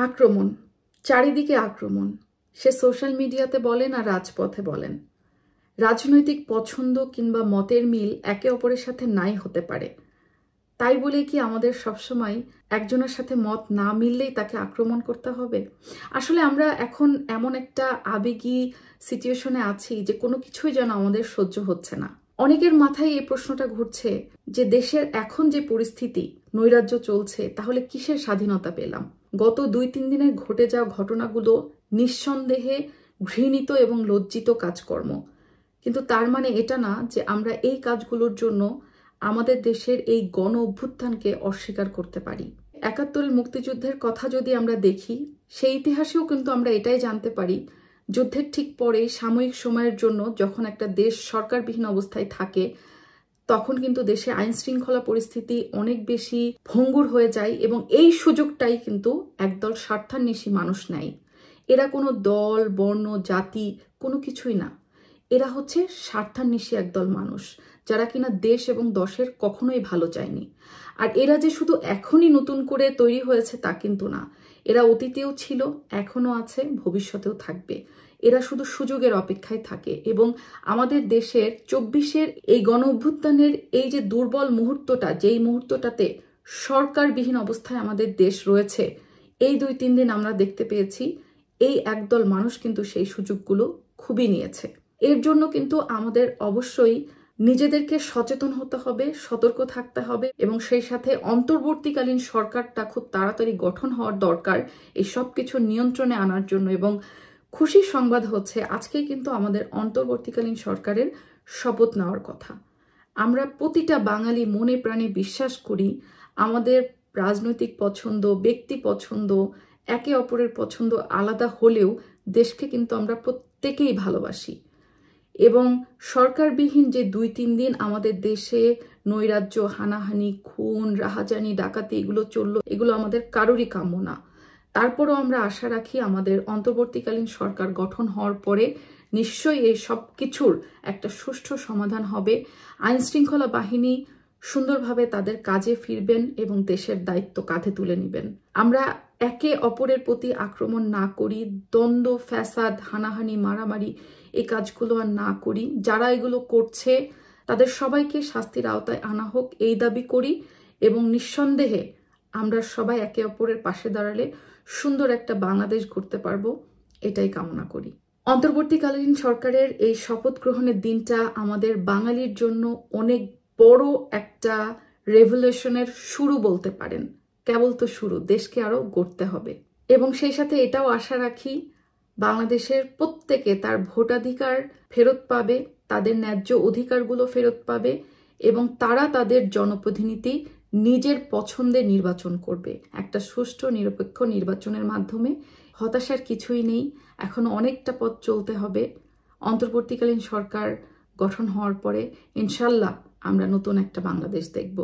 আক্রমণ, চারিদিকে আক্রমণ। সে সোশ্যাল মিডিয়াতে বলেন আর রাজপথে বলেন। রাজনৈতিক পছন্দ কিংবা মতের মিল একে অপরের সাথে নাই হতে পারে, তাই বলে কি আমাদের সবসময় একজনের সাথে মত না মিললেই তাকে আক্রমণ করতে হবে? আসলে আমরা এখন এমন একটা আবেগী সিচুয়েশনে আছি যে কোনো কিছুই যেন আমাদের সহ্য হচ্ছে না। অনেকের মাথায় এই প্রশ্নটা ঘুরছে যে দেশের এখন যে পরিস্থিতি, নৈরাজ্য চলছে, তাহলে কিসের স্বাধীনতা পেলাম? গত 2-3 দিনে ঘটে যাওয়া ঘটনাগুলো নিঃসন্দেহে ঘৃণিত এবং লজ্জিত কাজকর্ম, কিন্তু তার মানে এটা না যে আমরা এই কাজগুলোর জন্য আমাদের দেশের এই গণ অভ্যুত্থানকে অস্বীকার করতে পারি। 71-এর মুক্তিযুদ্ধের কথা যদি আমরা দেখি, সেই ইতিহাসেও কিন্তু আমরা এটাই জানতে পারি, যুদ্ধের ঠিক পরে সাময়িক সময়ের জন্য যখন একটা দেশ সরকারবিহীন অবস্থায় থাকে, তখন কিন্তু দেশে আইন শৃঙ্খলা পরিস্থিতি অনেক বেশি ভঙ্গুর হয়ে যায় এবং এই সুযোগটাই কিন্তু একদল স্বার্থান্বেষী মানুষ নেয়। এরা কোনো দল, বর্ণ, জাতি কোনো কিছুই না। এরা হচ্ছে স্বার্থান্বেষী একদল মানুষ, যারা কিনা দেশ এবং দশের কখনোই ভালো চায়নি। আর এরা যে শুধু এখনই নতুন করে তৈরি হয়েছে তা কিন্তু না। এরা অতীতেও ছিল, এখনো আছে, ভবিষ্যতেও থাকবে। এরা শুধু সুযোগের অপেক্ষায় থাকে এবং আমাদের দেশের 24-এর এই গণ অভ্যুত্থানের এই যে দুর্বল মুহূর্তটা, যেই মুহূর্তটাতে সরকারবিহীন অবস্থায় আমাদের দেশ রয়েছে, এই 2-3 দিন আমরা দেখতে পেয়েছি এই একদল মানুষ কিন্তু সেই সুযোগগুলো খুবই নিয়েছে। এর জন্য কিন্তু আমাদের অবশ্যই নিজেদেরকে সচেতন হতে হবে, সতর্ক থাকতে হবে এবং সেই সাথে অন্তর্বর্তীকালীন সরকারটা খুব তাড়াতাড়ি গঠন হওয়ার দরকার এই সব কিছু নিয়ন্ত্রণে আনার জন্য। এবং খুশির সংবাদ হচ্ছে আজকেই কিন্তু আমাদের অন্তর্বর্তীকালীন সরকারের শপথ নেওয়ার কথা। আমরা প্রতিটা বাঙালি মনে প্রাণে বিশ্বাস করি আমাদের রাজনৈতিক পছন্দ, ব্যক্তি পছন্দ, একে অপরের পছন্দ আলাদা হলেও দেশকে কিন্তু আমরা প্রত্যেকেই ভালোবাসি। এবং সরকারবিহীন যে 2-3 দিন আমাদের দেশে নৈরাজ্য, হানাহানি, খুন, রাহাজানি, ডাকাতি এগুলো চললো, এগুলো আমাদের কারোরই কাম্য না। তারপরও আমরা আশা রাখি আমাদের অন্তর্বর্তীকালীন সরকার গঠন হওয়ার পরে নিশ্চয়ই এই সব কিছুর একটা সুষ্ঠু সমাধান হবে। আইন শৃঙ্খলা বাহিনী সুন্দরভাবে তাদের কাজে ফিরবেন এবং দেশের দায়িত্ব কাঁধে তুলে নেবেন। আমরা একে অপরের প্রতি আক্রমণ না করি, দ্বন্দ্ব, ফ্যাসাদ, হানাহানি, মারামারি এই কাজগুলো আর না করি। যারা এগুলো করছে তাদের সবাইকে শাস্তির আওতায় আনা হোক এই দাবি করি এবং নিঃসন্দেহে আমরা সবাই একে অপরের পাশে দাঁড়ালে সুন্দর একটা বাংলাদেশ গড়তে পারবো, এটাই কামনা করি। অন্তর্বর্তীকালীন সরকারের এই শপথ গ্রহণের দিনটা আমাদের বাঙালির জন্য অনেক বড় একটা রেভলিউশনের শুরু বলতে পারেন। কেবল তো শুরু, দেশকে আরো গড়তে হবে। এবং সেই সাথে এটাও আশা রাখি বাংলাদেশের প্রত্যেকে তার ভোটাধিকার ফেরত পাবে, তাদের ন্যায্য অধিকারগুলো ফেরত পাবে এবং তারা তাদের জনপ্রতিনিধি নিজের পছন্দে নির্বাচন করবে একটা সুষ্ঠু নিরপেক্ষ নির্বাচনের মাধ্যমে। হতাশার কিছুই নেই, এখনো অনেকটা পথ চলতে হবে। অন্তর্বর্তীকালীন সরকার গঠন হওয়ার পরে ইনশাল্লাহ আমরা নতুন একটা বাংলাদেশ দেখব।